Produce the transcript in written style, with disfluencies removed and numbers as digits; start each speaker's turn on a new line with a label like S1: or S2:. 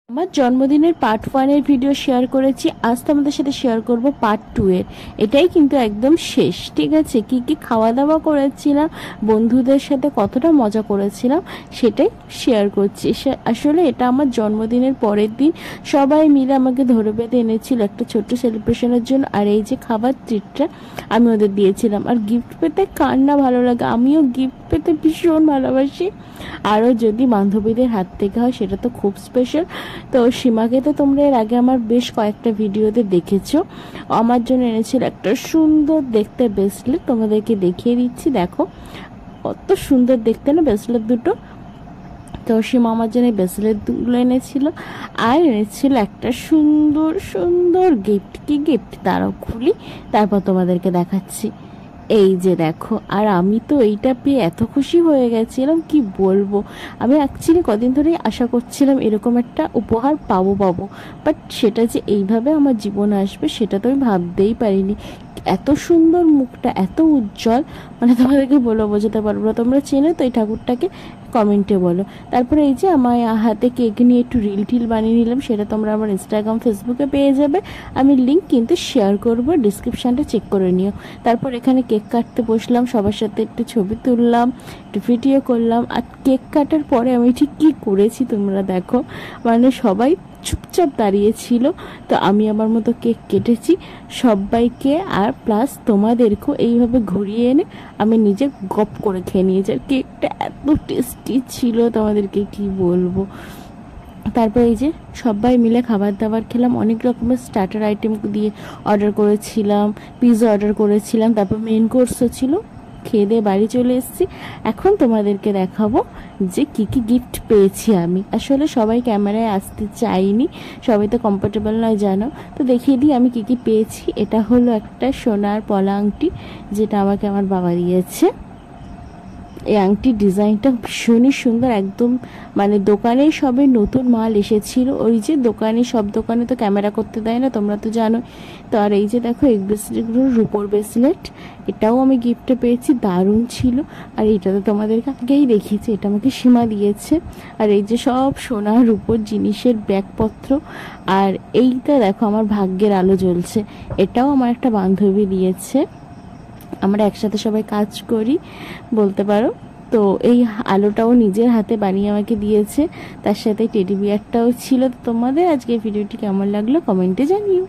S1: আমার জন্মদিনের পার্ট 1 এর ভিডিও শেয়ার করেছি। আজ তোমাদের সাথে শেয়ার করব পার্ট 2 এর। এটাই কিন্তু একদম শেষ, ঠিক আছে? কি কি খাওয়া দাওয়া করেছিলাম, বন্ধুদের সাথে কতটা মজা করেছিলাম সেটাই শেয়ার করছি। আসলে এটা আমার জন্মদিনের পরের দিন সবাই মিলে আমাকে ধরে বেঁধে এনেছিল একটা ছোট্ট সেলিব্রেশনের জন্য। আর এই যে খাবার ট্রিটটা আমি ওদের দিয়েছিলাম। আর গিফট পেতে কার না ভালো লাগে, আমিও গিফট পেতে ভীষণ ভালোবাসি। আরও যদি বান্ধবীদের হাত থেকে হয় সেটা তো খুব স্পেশাল। তো সীমাকে তো তোমরা এর আগে আমার বেশ কয়েকটা ভিডিওতে দেখেছো। আমার জন্য এনেছিল একটা সুন্দর দেখতে ব্রেসলেট, তোমাদেরকে দেখিয়ে দিচ্ছি। দেখো কত সুন্দর দেখতে না ব্রেসলেট দুটো। তো সীমা আমার জন্য ব্রেসলেটগুলো এনেছিল। আর এনেছিল একটা সুন্দর সুন্দর গিফট। কি গিফট তারাও খুলি, তারপর তোমাদেরকে দেখাচ্ছি। এই যে দেখো, আর আমি তো এইটা পেয়ে এত খুশি হয়ে গেছিলাম কি বলবো। আমি অ্যাকচুয়ালি কদিন ধরেই আশা করছিলাম এরকম একটা উপহার পাবো, বাট সেটা যে এইভাবে আমার জীবনে আসবে সেটা তো আমি ভাবতেই পারিনি। এত সুন্দর, মুখটা এত উজ্জ্বল, মানে তোমাদেরকে বলে বোঝাতে পারবো না। তোমরা চেনো তো এই ঠাকুরটাকে? কমেন্টে বলো। তারপরে এই যে আমার হাতে কেক নিয়ে একটু রিল টিল বানিয়ে নিলাম, সেটা তোমরা আমার ইনস্টাগ্রাম ফেসবুকে পেয়ে যাবে। আমি লিঙ্ক কিন্তু শেয়ার করবো, ডিসক্রিপশানটা চেক করে নিও। তারপর এখানে কেক কাটতে বসলাম, সবার সাথে একটু ছবি তুললাম, একটু ভিডিও করলাম। আর কেক কাটার পরে আমি ঠিক কী করেছি তোমরা দেখো। মানে সবাই চুপচাপ দাঁড়িয়েছিল, তো আমি আমার মতো কেক কেটেছি সবাইকে। আর প্লাস তোমাদেরকেও এইভাবে ঘুরিয়ে এনে আমি নিজে গপ করে খেয়ে নিয়েছি। আর কেকটা এত টেস্টি ছিল, তোমাদেরকে কি বলবো। তারপর এই যে সবাই মিলে খাবার দাবার খেলাম, অনেক রকমের স্টার্টার আইটেম দিয়ে অর্ডার করেছিলাম, পিৎজা অর্ডার করেছিলাম, তারপর মেন কোর্সও ছিল। খেয়ে দিয়ে বাড়ি চলে এসেছি। এখন তোমাদেরকে দেখাবো যে কি কি গিফট পেয়েছি আমি। আসলে সবাই ক্যামেরায় আসতে চাইনি, সবাই তো কমফোর্টেবল নয় জানো। তো দেখিয়ে দিই আমি কি কি পেয়েছি। এটা হলো একটা সোনার পলা আংটি, যেটা আমাকে আমার বাবা দিয়েছে। এই আংটির ডিজাইনটা ভীষণই সুন্দর, একদম মানে দোকানে সবে নতুন মাল এসেছিল। ওই যে দোকানে, সব দোকানে তো ক্যামেরা করতে দেয় না, তোমরা তো জানো। তো আর এই যে দেখো এই ব্রেসলেটগুলো রূপোর ব্রেসলেট, এটাও আমি গিফটে পেয়েছি, দারুণ ছিল। আর এটা তো তোমাদেরকে আগেই দেখিয়েছি, এটা আমাকে সীমা দিয়েছে। আর এই যে সব সোনা রূপোর জিনিসের ব্যাগপত্র। আর এইটা দেখো আমার ভাগ্যের আলো জ্বলছে, এটাও আমার একটা বান্ধবী দিয়েছে। আমরা একসাথে সবাই কাজ করি বলতে পারো। তো এই আলোটাও নিজের হাতে বানিয়ে আমাকে দিয়েছে, তার সাথে টেডি বিয়ারটাও ছিল। তোমাদের আজকে ভিডিওটি কেমন লাগলো কমেন্টে জানিও।